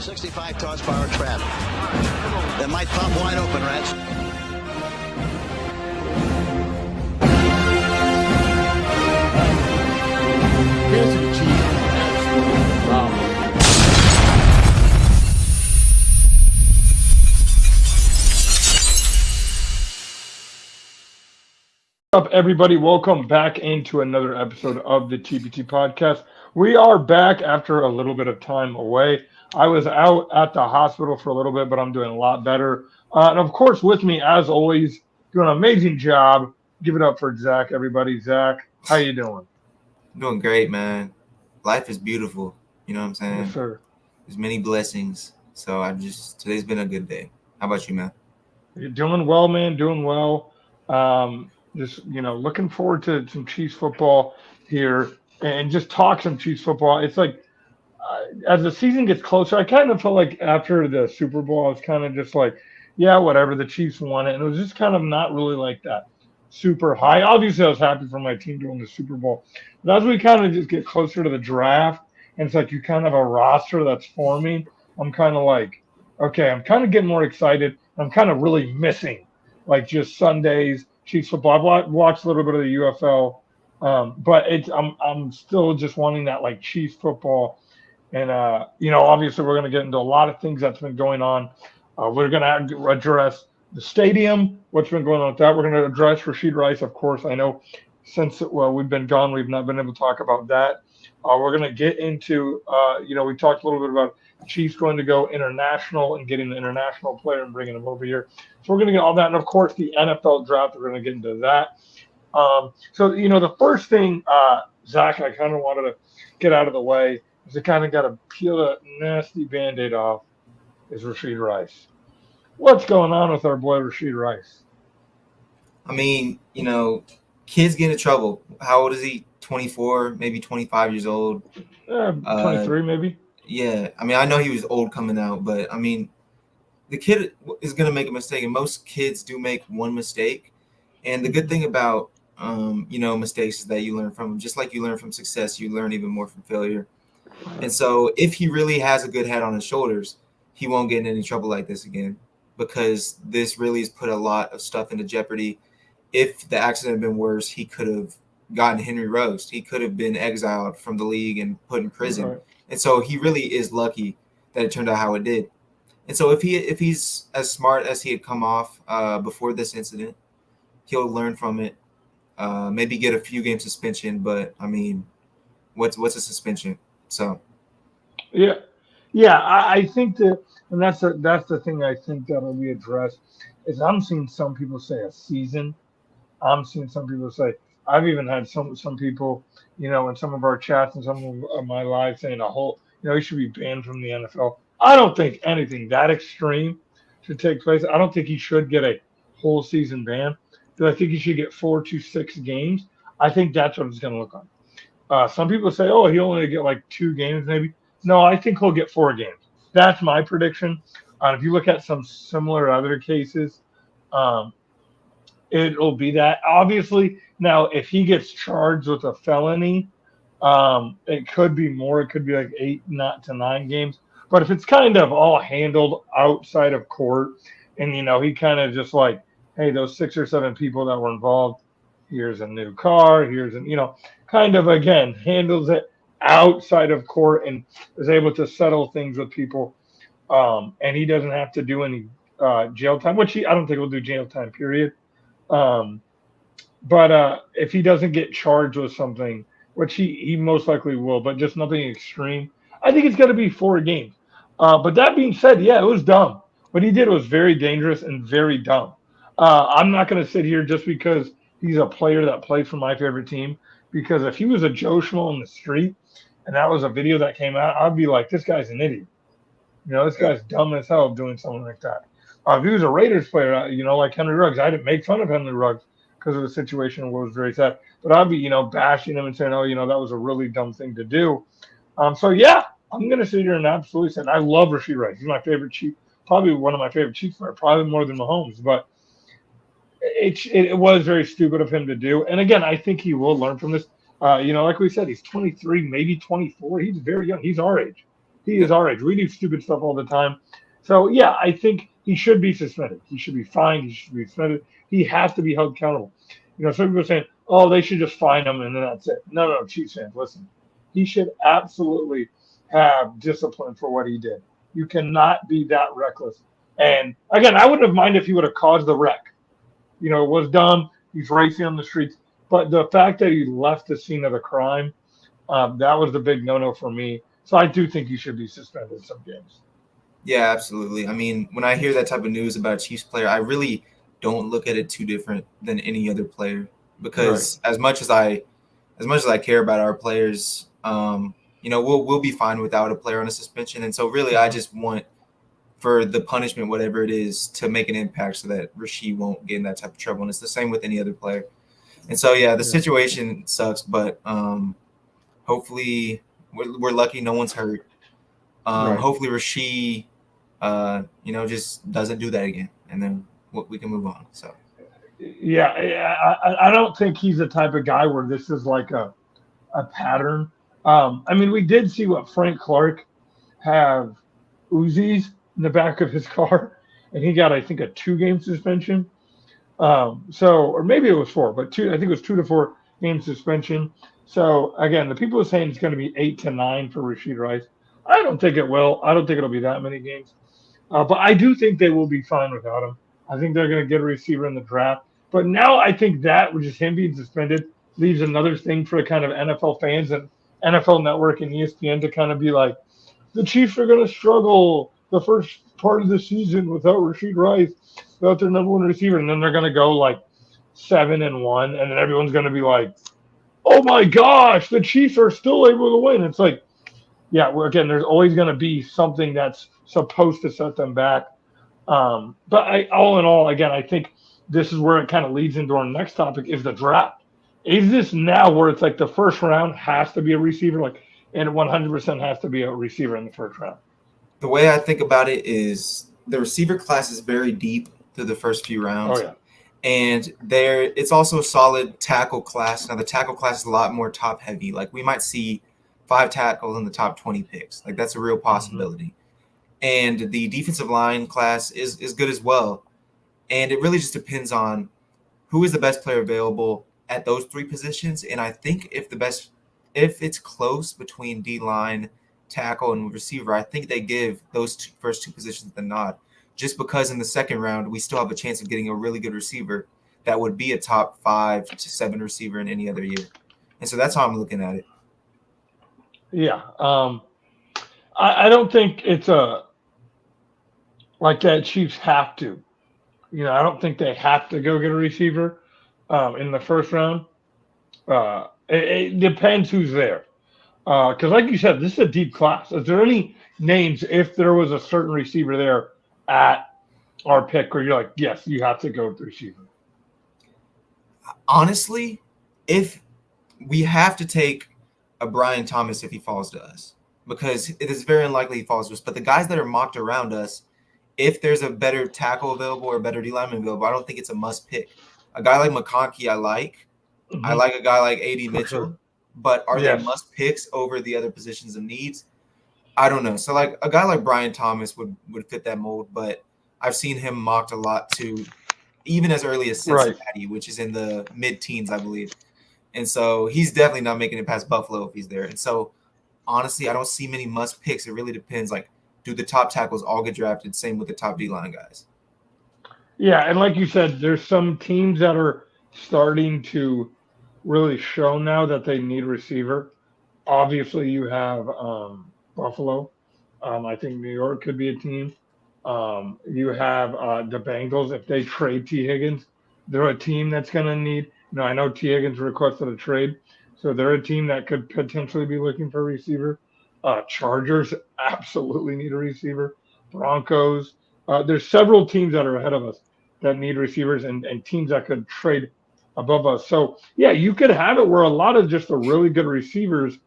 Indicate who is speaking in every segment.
Speaker 1: 65 toss power trap. That might pop wide open, Reds.
Speaker 2: Kansas City Chiefs absolutely phenomenal.
Speaker 3: What's up, everybody? Welcome back into another episode of the TPT podcast. We are back after a little bit of time away. I was out at the hospital for a little bit, but I'm doing a lot better. And of course, with me, as always, doing an amazing job. Give it up for Zach, everybody. Zach, how you doing?
Speaker 4: I'm doing great, man. Life is beautiful. You know what I'm saying?
Speaker 3: Yes, sir.
Speaker 4: There's many blessings. So today's been a good day. How about you, man?
Speaker 3: You're doing well, man. Doing well. Looking forward to some Chiefs football here and just talk some Chiefs football. It's like as the season gets closer, I kind of felt like after the Super Bowl, I was kind of just like, yeah, whatever. The Chiefs won it, and it was just kind of not really like that super high. Obviously, I was happy for my team to win the Super Bowl, but as we kind of just get closer to the draft, and it's like you kind of have a roster that's forming, I'm kind of like, okay, I'm kind of getting more excited. I'm kind of really missing like just Sundays. Chiefs football. I've watched a little bit of the UFL, but I'm still just wanting that like Chiefs football, and obviously we're going to get into a lot of things that's been going on. We're going to address the stadium, what's been going on with that. We're going to address Rashid Rice, of course. I know since we've been gone, we've not been able to talk about that. We're going to get into we talked a little bit about Chiefs going to go international and getting the international player and bringing them over here. So we're going to get all that. And, of course, the NFL draft, we're going to get into that. The first thing, Zach, I kind of wanted to get out of the way is I kind of got to peel that nasty Band-Aid off is Rashid Rice. What's going on with our boy Rashid Rice?
Speaker 4: I mean, kids get into trouble. How old is he? 24, maybe 25 years old.
Speaker 3: 23 maybe.
Speaker 4: Yeah. I mean, I know he was old coming out, but I mean, the kid is going to make a mistake, and most kids do make one mistake. And the good thing about, mistakes is that you learn from them. Just like you learn from success, you learn even more from failure. And so if he really has a good head on his shoulders, he won't get in any trouble like this again, because this really has put a lot of stuff into jeopardy. If the accident had been worse, he could have gotten Henry roast. He could have been exiled from the league and put in prison. Right. And so he really is lucky that it turned out how it did. And so if he's as smart as he had come off before this incident, he'll learn from it. Maybe get a few game suspension, but I mean, what's a suspension? So
Speaker 3: yeah, I think that, and that's the thing I think that'll be addressed. Is I'm seeing some people say a season. I'm seeing some people say. I've even had some people, in some of our chats and some of my lives saying he should be banned from the NFL. I don't think anything that extreme should take place. I don't think he should get a whole season ban. Because I think he should get 4 to 6 games. I think that's what it's going to look like. Some people say, he'll only get like 2 games maybe. No, I think he'll get 4 games. That's my prediction. If you look at some similar other cases, it'll be that. Obviously, now if he gets charged with a felony, it could be more. It could be like 8 not to 9 games. But if it's kind of all handled outside of court, and he kind of just like, hey, those 6 or 7 people that were involved, here's a new car, kind of again handles it outside of court and is able to settle things with people, and he doesn't have to do any jail time, which I don't think he'll do jail time, period. But if he doesn't get charged with something, which he most likely will, but just nothing extreme, I think it's going to be 4 games. But that being said, yeah, it was dumb. What he did was very dangerous and very dumb. I'm not going to sit here just because he's a player that played for my favorite team, because if he was a Joe Schmo in the street and that was a video that came out, I'd be like, this guy's an idiot. This guy's dumb as hell doing something like that. If he was a Raiders player, like Henry Ruggs, I didn't make fun of Henry Ruggs because of the situation where it was very sad. But I'd be, bashing him and saying, that was a really dumb thing to do. Yeah, I'm going to sit here and absolutely say I love Rashid Rice. He's my favorite Chief, probably one of my favorite Chiefs, probably more than Mahomes. But it was very stupid of him to do. And again, I think he will learn from this. Like we said, he's 23, maybe 24. He's very young. He's our age. He is our age. We do stupid stuff all the time. So yeah, I think he should be suspended. He should be fined. He should be suspended. He has to be held accountable. Some people are saying, "Oh, they should just fine him and then that's it." No, no, Chiefs fans, listen. He should absolutely have discipline for what he did. You cannot be that reckless. And again, I wouldn't have minded if he would have caused the wreck. It was dumb. He's racing on the streets. But the fact that he left the scene of the crime, that was the big no-no for me. So I do think he should be suspended some games.
Speaker 4: Yeah, absolutely. I mean, when I hear that type of news about a Chiefs player, I really don't look at it too different than any other player because as much as I care about our players, we'll be fine without a player on a suspension. And so really, I just want for the punishment, whatever it is, to make an impact so that Rasheed won't get in that type of trouble. And it's the same with any other player. And so, yeah, the situation sucks, but hopefully we're lucky no one's hurt. Hopefully Rasheed, just doesn't do that again, and then we can move on. So,
Speaker 3: yeah, I don't think he's the type of guy where this is like a pattern. I mean, we did see what Frank Clark have Uzis in the back of his car, and he got, I think, a 2-game suspension. Or maybe it was 4, but 2. I think it was 2 to 4 game suspension. So again, the people are saying it's going to be 8 to 9 for Rasheed Rice. I don't think it will. I don't think it'll be that many games. But I do think they will be fine without him. I think they're going to get a receiver in the draft. But now I think that, with just him being suspended, leaves another thing for kind of NFL fans and NFL Network and ESPN to kind of be like, the Chiefs are going to struggle the first part of the season without Rasheed Rice, without their number 1 receiver. And then they're going to go like 7-1. And then everyone's going to be like, oh my gosh, the Chiefs are still able to win. It's like, yeah, well, again, there's always going to be something that's supposed to set them back. But all in all, again, I think this is where it kind of leads into our next topic is the draft. Is this now where it's like the first round has to be a receiver, and 100% has to be a receiver in the first round?
Speaker 4: The way I think about it is the receiver class is very deep through the first few rounds.
Speaker 3: Oh, yeah.
Speaker 4: And it's also a solid tackle class. Now, the tackle class is a lot more top-heavy. Like, we might see 5 tackles in the top 20 picks. Like, that's a real possibility. Mm-hmm. And the defensive line class is good as well. And it really just depends on who is the best player available at those 3 positions. And I think if it's close between D-line, tackle, and receiver, I think they give those first 2 positions the nod. Just because in the second round, we still have a chance of getting a really good receiver that would be a top 5 to 7 receiver in any other year. And so that's how I'm looking at it.
Speaker 3: Yeah. I don't think it's like that Chiefs have to. I don't think they have to go get a receiver in the first round. It depends who's there. Because like you said, this is a deep class. Is there any names, if there was a certain receiver there at our pick where you're like, yes, you have to go with the receiver?
Speaker 4: Honestly, if we have to take a Brian Thomas if he falls to us, because it is very unlikely he falls to us. But the guys that are mocked around us, if there's a better tackle available or a better D lineman available, I don't think it's a must pick. A guy like McConkey, I like. Mm-hmm. I like a guy like A.D. Mitchell. Sure. But are they must picks over the other positions of needs? I don't know. So like a guy like Brian Thomas would fit that mold, but I've seen him mocked a lot too, even as early as Cincinnati, which is in the mid-teens, I believe. And so he's definitely not making it past Buffalo if he's there. And so honestly, I don't see many must picks. It really depends. Like, do the top tackles all get drafted? Same with the top D-line guys.
Speaker 3: Yeah, and like you said, there's some teams that are starting to really show now that they need a receiver. Obviously, you have Buffalo. I think New York could be a team. You have the Bengals. If they trade T. Higgins, they're a team that's going to need. I know T. Higgins requested a trade, so they're a team that could potentially be looking for a receiver. Chargers absolutely need a receiver. Broncos. There's several teams that are ahead of us that need receivers and teams that could trade above us. So, yeah, you could have it where a lot of just the really good receivers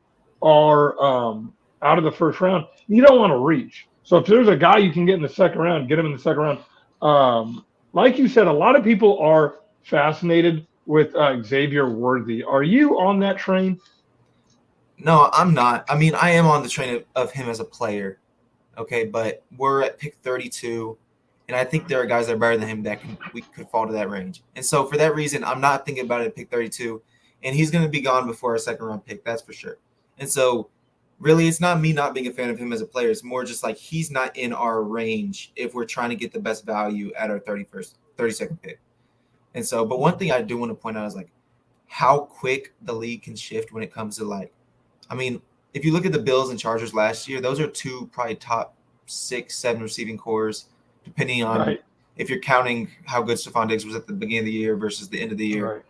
Speaker 3: are out of the first round. You don't want to reach. So if there's a guy you can get in the second round, get him in the second round. Like you said, a lot of people are fascinated with Xavier Worthy. Are you on that train?
Speaker 4: No, I'm not. I mean, I am on the train of him as a player. Okay, but we're at pick 32, and I think there are guys that are better than him that we could fall to that range. And so for that reason, I'm not thinking about it at pick 32, and he's going to be gone before our second round pick. That's for sure. And so really, it's not me not being a fan of him as a player. It's more just like he's not in our range if we're trying to get the best value at our 32nd pick. And so, but one thing I do want to point out is like how quick the league can shift when it comes to like, I mean, if you look at the Bills and Chargers last year, those are two probably top 6, 7 receiving cores, depending on
Speaker 3: Right.
Speaker 4: if you're counting how good Stephon Diggs was at the beginning of the year versus the end of the year.
Speaker 3: Right.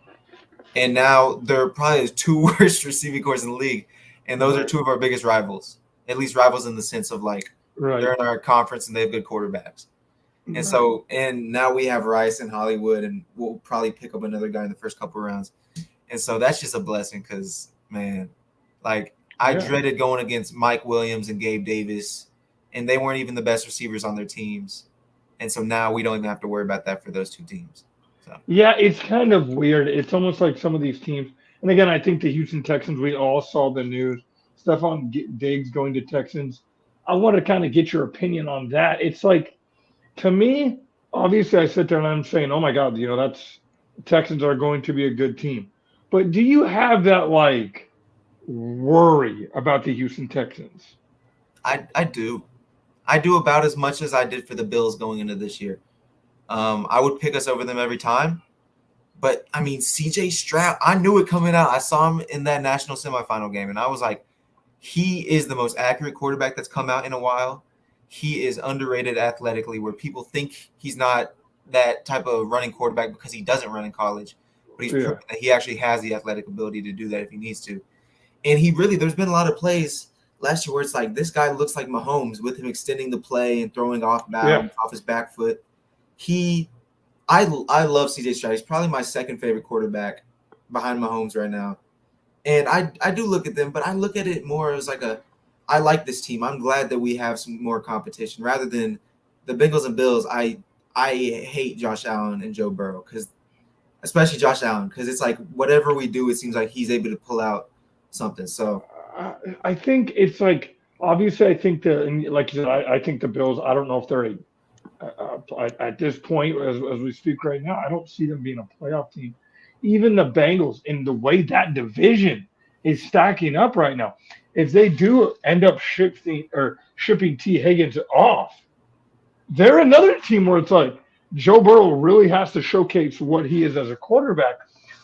Speaker 4: And now they're probably the two worst receiving cores in the league. And those are
Speaker 3: Right.
Speaker 4: two of our biggest rivals, at least rivals in the sense of like
Speaker 3: Right.
Speaker 4: they're in our conference and they have good quarterbacks. And
Speaker 3: Right.
Speaker 4: so, and now we have Rice and Hollywood, and we'll probably pick up another guy in the first couple of rounds. And so that's just a blessing because, man, like I
Speaker 3: Yeah.
Speaker 4: dreaded going against Mike Williams and Gabe Davis, and they weren't even the best receivers on their teams. And so now we don't even have to worry about that for those two teams. So
Speaker 3: Yeah, it's kind of weird. It's almost like some of these teams, and again, I think the Houston Texans, we all saw the news. Stephon Diggs going to Texans. I want to kind of get your opinion on that. It's like, to me, obviously, I sit there and I'm saying, oh my God, that's Texans are going to be a good team. But do you have that like worry about the Houston Texans?
Speaker 4: I do. I do about as much as I did for the Bills going into this year. I would pick us over them every time. But, I mean, CJ Stroud, I knew it coming out. I saw him in that national semifinal game, and I was like, he is the most accurate quarterback that's come out in a while. He is underrated athletically where people think he's not that type of running quarterback because he doesn't run in college. But he's proven that he actually has the athletic ability to do that if he needs to. And he really – there's been a lot of plays last year where it's like this guy looks like Mahomes with him extending the play and throwing off bounds, off his back foot. I love CJ Stroud. He's probably my second favorite quarterback behind Mahomes right now. And I do look at them, but I look at it more as like I like this team. I'm glad that we have some more competition rather than the Bengals and Bills. I hate Josh Allen and Joe Burrow especially Josh Allen, because it's like whatever we do, it seems like he's able to pull out something. So
Speaker 3: I think it's like, obviously, I think like you said, I think the Bills, I don't know if they're at this point, as we speak right now, I don't see them being a playoff team. Even the Bengals, in the way that division is stacking up right now, if they do end up shipping T. Higgins off, they're another team where it's like Joe Burrow really has to showcase what he is as a quarterback,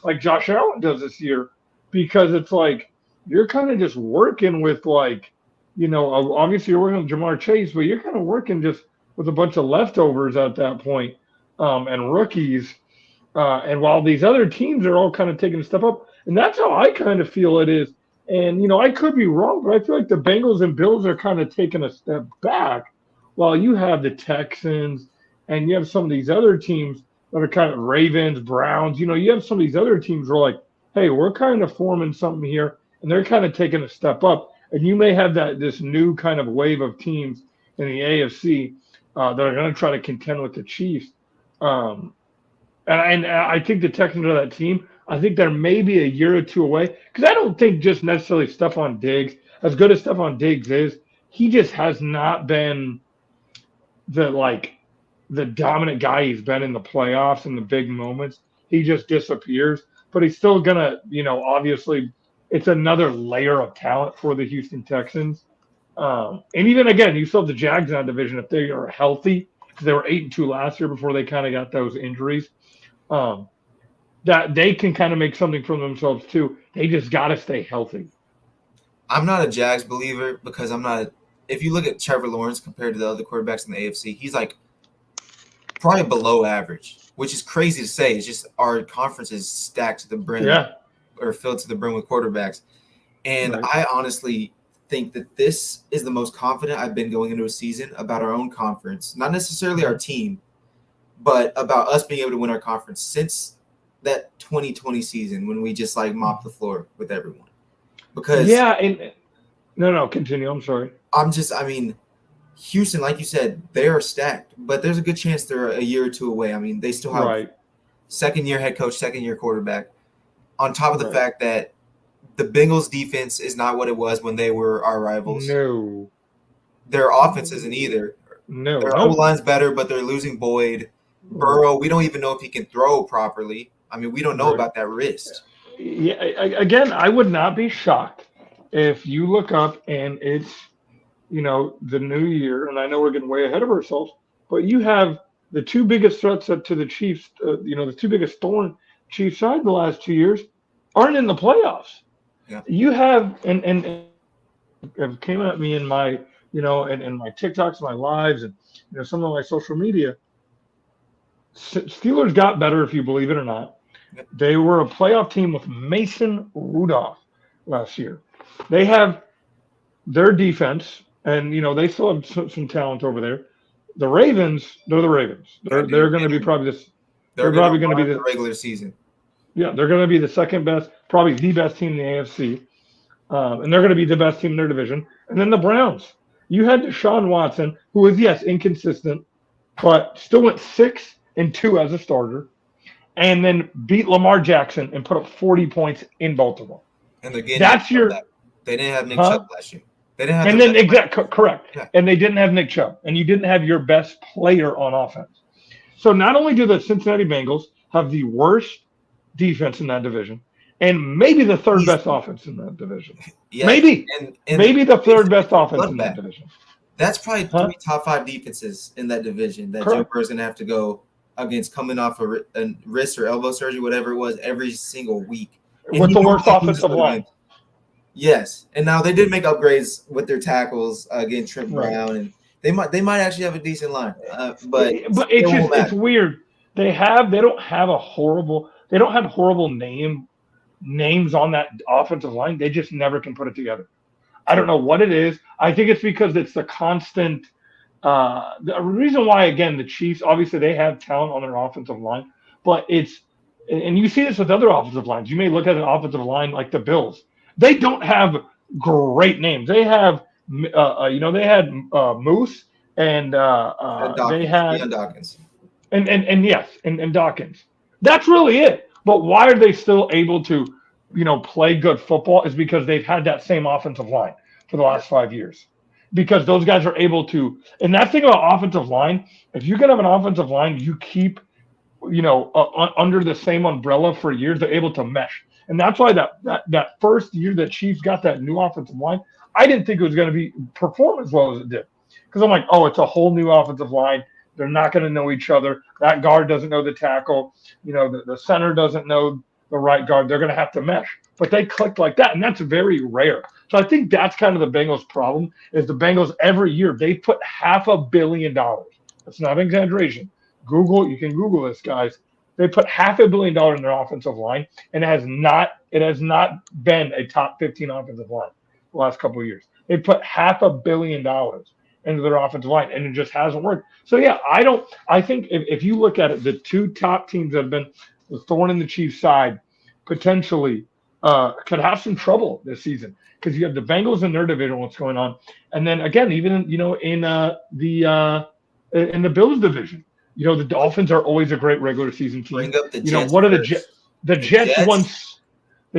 Speaker 3: like Josh Allen does this year, because it's like you're kind of just working with like, obviously you're working with Jamar Chase, but you're kind of working just with a bunch of leftovers at that point, and rookies. And while these other teams are all kind of taking a step up, and that's how I kind of feel it is. And, I could be wrong, but I feel like the Bengals and Bills are kind of taking a step back while you have the Texans and you have some of these other teams that are kind of Ravens, Browns. You have some of these other teams who are like, hey, we're kind of forming something here, and they're kind of taking a step up. And you may have this new kind of wave of teams in the AFC that are going to try to contend with the Chiefs. And I think the Texans are that team. I think they're maybe a year or two away because I don't think just necessarily Stephon Diggs, as good as Stephon Diggs is, he just has not been the dominant guy he's been in the playoffs and the big moments. He just disappears, but he's still gonna, obviously, it's another layer of talent for the Houston Texans. And even again, you still have the Jags in that division if they are healthy. They were 8-2 last year before they kind of got those injuries. That they can kind of make something for themselves too. They just got to stay healthy.
Speaker 4: I'm not a Jags believer because I'm not. If you look at Trevor Lawrence compared to the other quarterbacks in the AFC, he's like probably below average, which is crazy to say. It's just our conference is stacked to the brim, or filled to the brim with quarterbacks. And
Speaker 3: Right.
Speaker 4: I honestly think that this is the most confident I've been going into a season about our own conference, not necessarily our team, but about us being able to win our conference since that 2020 season when we just like mopped the floor with everyone. Because
Speaker 3: and no, continue. I'm sorry.
Speaker 4: I mean, Houston, like you said, they are stacked, but there's a good chance they're a year or two away. I mean, they still have second-year head coach, second-year quarterback, on top of the fact that the Bengals defense is not what it was when they were our rivals.
Speaker 3: No.
Speaker 4: Their offense isn't either.
Speaker 3: No.
Speaker 4: Their O-line's better, but they're losing Boyd. Burrow, we don't even know if he can throw properly. I mean, we don't know about that wrist.
Speaker 3: Yeah, again, I would not be shocked if you look up and it's, the new year, and I know we're getting way ahead of ourselves, but you have the two biggest threats to the Chiefs, the two biggest thorn Chiefs side the last 2 years aren't in the playoffs.
Speaker 4: Yeah.
Speaker 3: You have, and it came at me in my, and my TikToks, my lives, and, some of my social media. Steelers got better, if you believe it or not. They were a playoff team with Mason Rudolph last year. They have their defense, and they still have some talent over there. The Ravens, they're the Ravens. They're going to be probably this. They're probably going to be
Speaker 4: the regular season.
Speaker 3: Yeah, they're going to be the second best, probably the best team in the AFC, and they're going to be the best team in their division. And then the Browns. You had Deshaun Watson, who was inconsistent, but still went 6-2 as a starter, and then beat Lamar Jackson and put up 40 points in Baltimore.
Speaker 4: And they're getting they didn't have Nick Chubb last year. They didn't have
Speaker 3: correct. Yeah. And they didn't have Nick Chubb, and you didn't have your best player on offense. So not only do the Cincinnati Bengals have the worst defense in that division, and maybe the third best offense in that division. Yeah. Maybe. And maybe the third best offense in that division.
Speaker 4: That's probably 3 top 5 defenses in that division that Joe Burrow's going to have to go against, coming off a wrist or elbow surgery, whatever it was, every single week.
Speaker 3: With the worst offensive line.
Speaker 4: Yes. And now they did make upgrades with their tackles, getting Trent Brown, and they might actually have a decent line. But
Speaker 3: it's weird. They don't have horrible names on that offensive line. They just never can put it together. I don't know what it is. I think it's because it's the constant the reason why, again, the Chiefs, obviously they have talent on their offensive line, but and you see this with other offensive lines. You may look at an offensive line like the Bills. They don't have great names. They have they had Moose and they had
Speaker 4: Dawkins.
Speaker 3: And Dawkins. That's really it. But why are they still able to, play good football? Is because they've had that same offensive line for the last 5 years. Because those guys are able to, and that thing about offensive line, if you can have an offensive line, you keep, under the same umbrella for years, they're able to mesh. And that's why that first year that Chiefs got that new offensive line, I didn't think it was going to perform as well as it did. Because I'm like, it's a whole new offensive line. They're not going to know each other. That guard doesn't know the tackle. The center doesn't know the right guard. They're going to have to mesh. But they clicked like that, and that's very rare. So I think that's kind of the Bengals' problem, is the Bengals every year, they put $500 million. That's not an exaggeration. You can Google this, guys. They put $500 million in their offensive line, and it has not been a top 15 offensive line the last couple of years. They put $500 million into their offensive line, and it just hasn't worked. So yeah, I think if you look at it, the two top teams that have been the thorn in the Chiefs' side potentially could have some trouble this season, because you have the Bengals in their division, what's going on, and then again, even in the Bills division, the Dolphins are always a great regular season team.
Speaker 4: Bring up the Jets.
Speaker 3: What are the Jets? The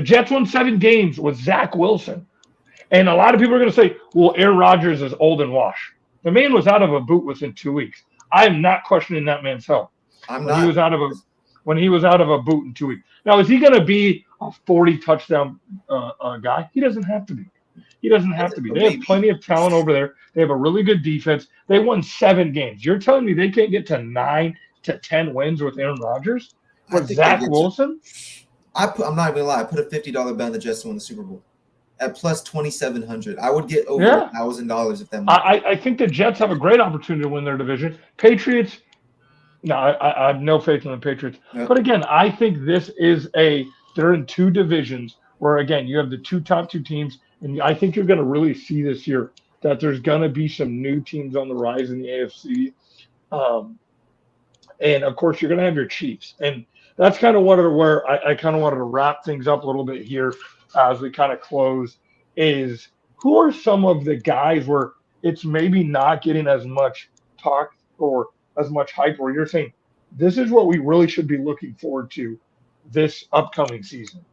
Speaker 3: Jets won 7 games with Zach Wilson. And a lot of people are going to say, well, Aaron Rodgers is old and washed. The man was out of a boot within 2 weeks. I am not questioning that man's health. When he was out of a boot in 2 weeks. Now, is he going to be a 40 touchdown guy? He doesn't have to be. They have plenty of talent over there. They have a really good defense. They won 7 games. You're telling me they can't get to 9 to 10 wins with Aaron Rodgers? With Zach Wilson?
Speaker 4: I'm not even going to lie. I put a $50 bet on the Jets to win the Super Bowl. At plus 2,700, I would get over $1,000 if that.
Speaker 3: I think the Jets have a great opportunity to win their division. Patriots, no, I have no faith in the Patriots. Yep. But again, I think they're in 2 divisions where, again, you have the top 2 teams, and I think you're going to really see this year that there's going to be some new teams on the rise in the AFC. And of course, you're going to have your Chiefs, and that's kind of where I kind of wanted to wrap things up a little bit here. As we kind of close, is who are some of the guys where it's maybe not getting as much talk or as much hype, where you're saying this is what we really should be looking forward to this upcoming season?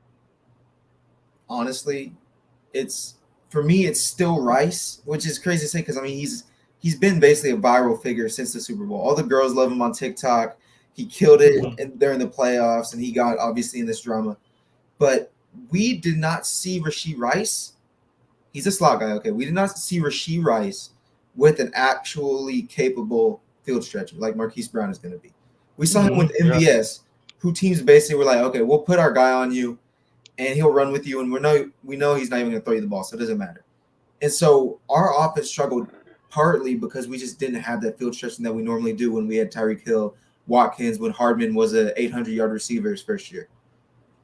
Speaker 4: honestly, for me, it's still Rice, which is crazy to say because I mean he's been basically a viral figure since the Super Bowl. All the girls love him on TikTok. He killed it during the playoffs, and he got obviously in this drama. But we did not see Rashee Rice. He's a slot guy, okay. We did not see Rashee Rice with an actually capable field stretcher like Marquise Brown is going to be. We saw him with MVS, who teams basically were like, okay, we'll put our guy on you, and he'll run with you, and we know he's not even going to throw you the ball, so it doesn't matter. And so our offense struggled partly because we just didn't have that field stretching that we normally do when we had Tyreek Hill, Watkins, when Hardman was a 800-yard receiver his first year.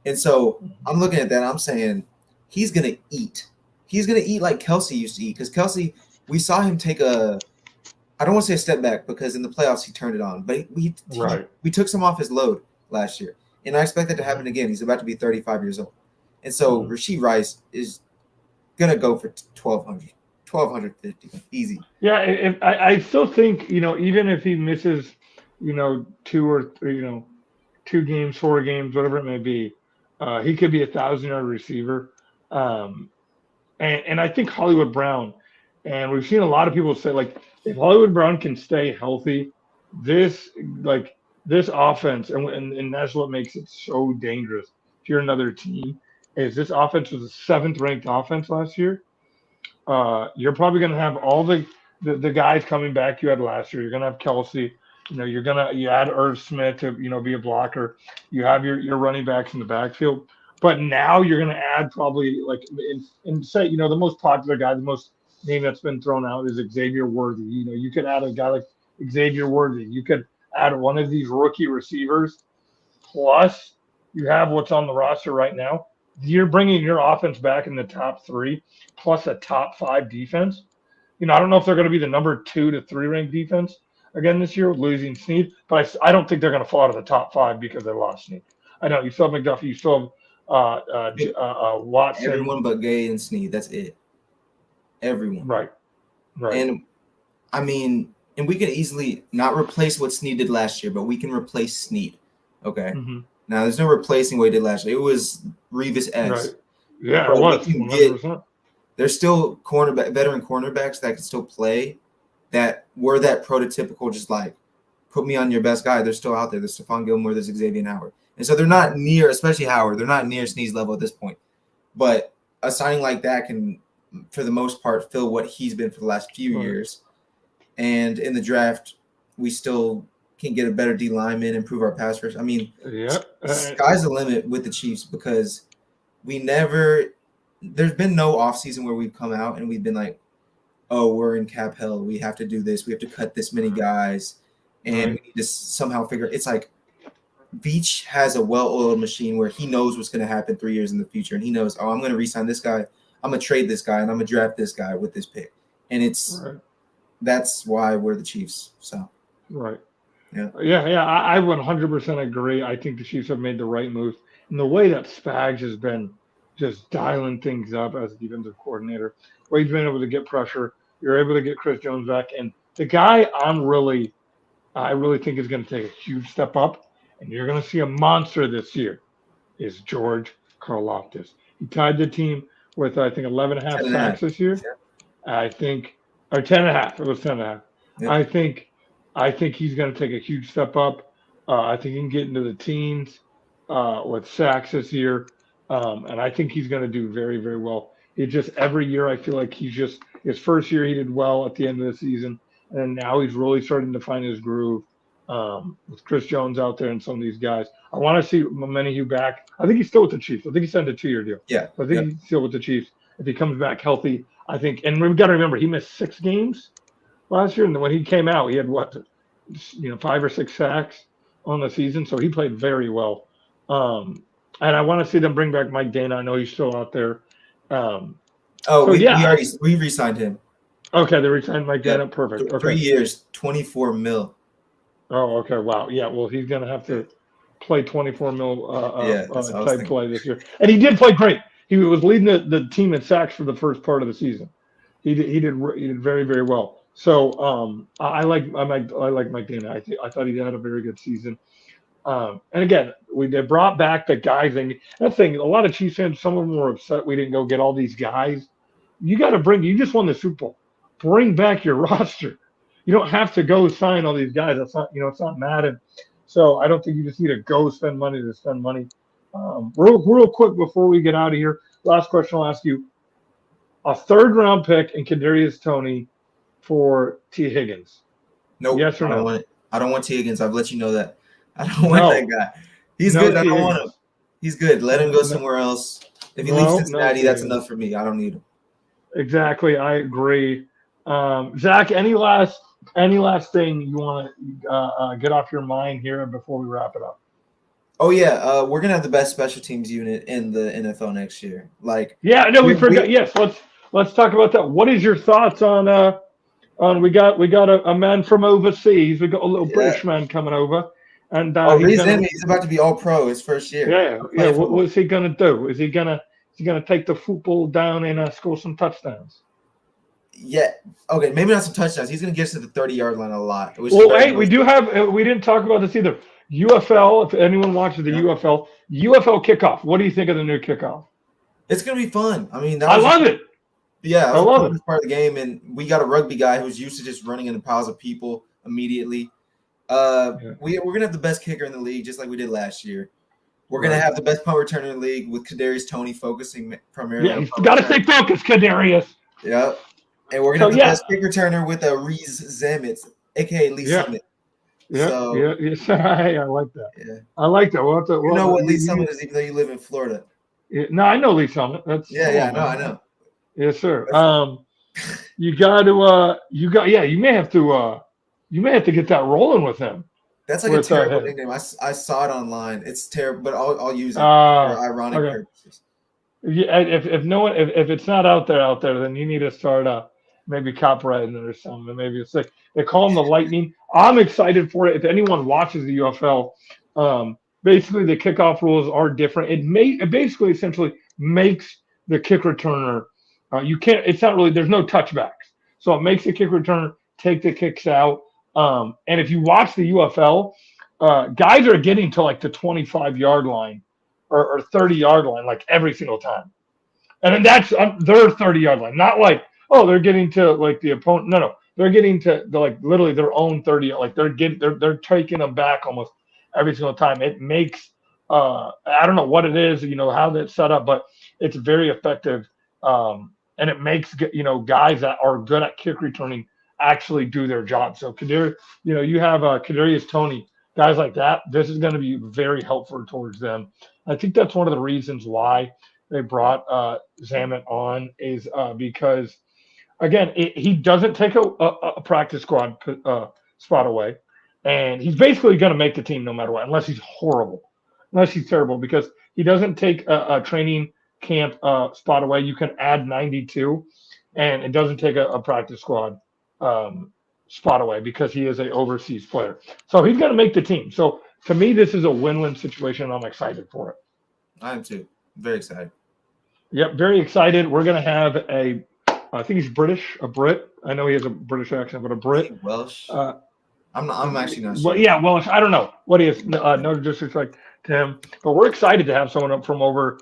Speaker 4: And so I'm looking at that, I'm saying he's going to eat. He's going to eat like Kelsey used to eat because Kelsey, we saw him take I don't want to say a step back because in the playoffs he turned it on, but we took some off his load last year. And I expect that to happen again. He's about to be 35 years old. And so Rashee Rice is going to go for 1,200, 1,250, easy.
Speaker 3: Yeah, I still think, even if he misses, 2 or 3, 2 games, 4 games, whatever it may be, he could be 1,000-yard receiver. And I think Hollywood Brown, and we've seen a lot of people say, like, if Hollywood Brown can stay healthy, this offense, and that's what makes it so dangerous if you're another team, is this offense was the 7th ranked offense last year. You're probably going to have all the guys coming back you had last year. You're going to have Kelsey. You add Irv Smith to be a blocker. You have your running backs in the backfield. But now you're going to add probably and say the most popular guy, the most name that's been thrown out is Xavier Worthy. You could add a guy like Xavier Worthy. You could add one of these rookie receivers. Plus, you have what's on the roster right now. You're bringing your offense back in the top 3, plus a top 5 defense. I don't know if they're going to be the number 2 to 3 ranked defense again this year with losing Snead, but I don't think they're going to fall out of the top 5 because they lost Snead. I know you still have McDuffie, you still have Watson.
Speaker 4: Everyone but Gay and Snead. That's it. Everyone.
Speaker 3: Right.
Speaker 4: And I mean, and we can easily not replace what Snead did last year, but we can replace Snead. Okay. Now, there's no replacing what he did last year. It was Revis-esque.
Speaker 3: Right. Yeah, it was.
Speaker 4: There's still veteran cornerbacks that can still play that were that prototypical, just like, put me on your best guy. They're still out there. There's Stephon Gilmore. There's Xavier Howard. And so they're not near, especially Howard, they're not near Snead's level at this point. But a signing like that can, for the most part, fill what he's been for the last few years. And in the draft, we still can get a better D lineman, improve our pass rush. I mean, sky's the limit with the Chiefs because there's been no offseason where we've come out and we've been like, oh, we're in cap hell. We have to do this. We have to cut this many guys. And we need to somehow figure it's like Beach has a well-oiled machine where he knows what's going to happen 3 years in the future. And he knows, I'm going to re-sign this guy. I'm going to trade this guy and I'm going to draft this guy with this pick. And that's why we're the Chiefs. So,
Speaker 3: Yeah, I 100% agree. I think the Chiefs have made the right move. And the way that Spags has been just dialing things up as a defensive coordinator, where he's been able to get pressure, you're able to get Chris Jones back. And the guy I really think is going to take a huge step up, and you're going to see a monster this year, is George Karlaftis. He tied the team with, I think, 11.5 sacks this year. Yeah. I think, or 10.5. It was 10.5. Yeah. I think he's going to take a huge step up. I think he can get into the teens with sacks this year. And I think he's going to do very, very well. It just every year I feel like his first year he did well at the end of the season. And now he's really starting to find his groove with Chris Jones out there and some of these guys. I want to see Momenahue back. I think he's still with the Chiefs. I think he signed a 2-year deal.
Speaker 4: Yeah.
Speaker 3: I think he's still with the Chiefs. If he comes back healthy, I think – and we've got to remember, he missed 6 games last year, and when he came out, he had 5 or 6 sacks on the season, so he played very well. And I want to see them bring back Mike Dana. I know he's still out there.
Speaker 4: We re-signed him.
Speaker 3: Okay, they re-signed Mike Dana. Perfect. Okay.
Speaker 4: 3 years, $24 million.
Speaker 3: Oh, okay. Wow. Yeah. Well, he's going to have to play $24 million type play this year, and he did play great. He was leading the team in sacks for the first part of the season. He did very, very well. So I like Mike Dana. I thought he had a very good season. And again, they brought back the guys. And that thing, a lot of Chiefs fans, some of them were upset we didn't go get all these guys. You got to you just won the Super Bowl. Bring back your roster. You don't have to go sign all these guys. That's not, it's not Madden. So I don't think you just need to go spend money to spend money. Real quick before we get out of here, last question I'll ask you. A third-round pick in Kadarius Toney for T. Higgins.
Speaker 4: Nope.
Speaker 3: Yes or no?
Speaker 4: I don't want T. Higgins. I've let you know that. I don't want that guy. He's good. I don't want him. He's good. Let him go somewhere else. If he leaves Cincinnati, that's enough for me. I don't need him.
Speaker 3: Exactly. I agree. Zach, any last thing you want to get off your mind here before we wrap it up?
Speaker 4: Oh yeah, we're gonna have the best special teams unit in the NFL next year.
Speaker 3: We forgot. Yes, let's talk about that. What is your thoughts on we got a man from overseas. We got a little British man coming over, and
Speaker 4: he's about to be all pro his first year.
Speaker 3: Yeah. What's he gonna do? Is he gonna take the football down and score some touchdowns?
Speaker 4: Yeah. Okay. Maybe not some touchdowns. He's gonna get us to the 30-yard line a lot.
Speaker 3: We didn't talk about this either. UFL. If anyone watches the UFL kickoff, what do you think of the new kickoff?
Speaker 4: It's gonna be fun. I mean,
Speaker 3: I love it.
Speaker 4: Yeah, I love it. Part of the game, and we got a rugby guy who's used to just running into piles of people immediately. We're gonna have the best kicker in the league, just like we did last year. We're gonna have the best punt returner in the league with Kadarius Toney focusing primarily.
Speaker 3: Yeah, you got to stay focused, Kadarius.
Speaker 4: Yeah, and we're gonna have the best kick returner with a Reese Zamitz, aka Lee Summit.
Speaker 3: Yeah, I like that.
Speaker 4: Yeah,
Speaker 3: I like that.
Speaker 4: You know what Lee Summit is, even though you live in Florida.
Speaker 3: Yeah, no, I know Lee Summit. I know. Yes, sir. You may have to get that rolling with him.
Speaker 4: That's like a terrible nickname. I saw it online. It's terrible, but I'll use it for ironic purposes.
Speaker 3: Yeah, if it's not out there, then you need to start maybe copyrighting it or something. Maybe it's like they call them the Lightning. I'm excited for it. If anyone watches the UFL, basically the kickoff rules are different. It basically essentially makes the kick returner. There's no touchbacks. So it makes the kick returner take the kicks out. And if you watch the UFL, guys are getting to like the 25-yard line or 30-yard line like every single time. And then that's their 30-yard line. Not like, they're getting to like the opponent. No. They're getting to literally their own 30. Like they're taking them back almost every single time. It makes I don't know what it is, how that's set up, but it's very effective. And it makes guys that are good at kick returning actually do their job. So you have Kadarius Toney, guys like that. This is going to be very helpful towards them. I think that's one of the reasons why they brought Zamet on is because, again, he doesn't take a practice squad spot away, and he's basically going to make the team no matter what, unless he's terrible, because he doesn't take a training camp spot away. You can add 92, and it doesn't take a practice squad spot away because he is an overseas player. So he's going to make the team. So to me, this is a win-win situation. I'm excited for it.
Speaker 4: I am too. Very excited.
Speaker 3: Yep, very excited. We're going to have I think he's British, a Brit. I know he has a British accent, but a Brit.
Speaker 4: Welsh. I'm actually not sure.
Speaker 3: Well, yeah, Welsh. I don't know what he is. No disrespect to him, but we're excited to have someone up from over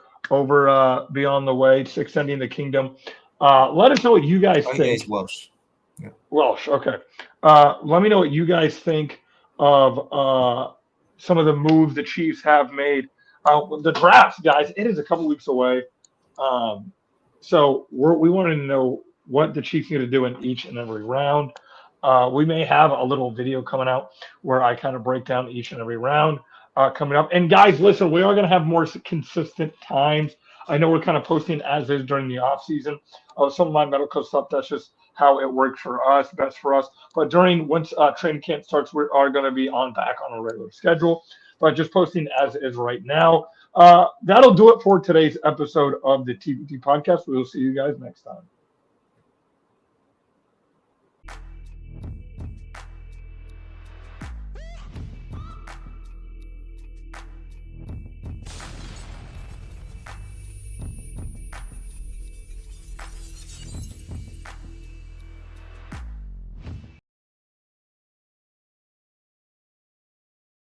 Speaker 3: beyond the way, extending the kingdom. Let us know what you guys think.
Speaker 4: He's Welsh. Yeah.
Speaker 3: Welsh. Okay. Let me know what you guys think of some of the moves the Chiefs have made. The draft, guys, it is a couple weeks away. So we wanted to know what the Chiefs need to do in each and every round. We may have a little video coming out where I kind of break down each and every round coming up. And guys, listen, we are going to have more consistent times. I know we're kind of posting as is during the off season. Some of my medical stuff, that's just how it works for us, best for us. But once training camp starts, we are going to be back on a regular schedule. But just posting as is right now. That'll do it for today's episode of the TBT podcast. We will see you guys next time.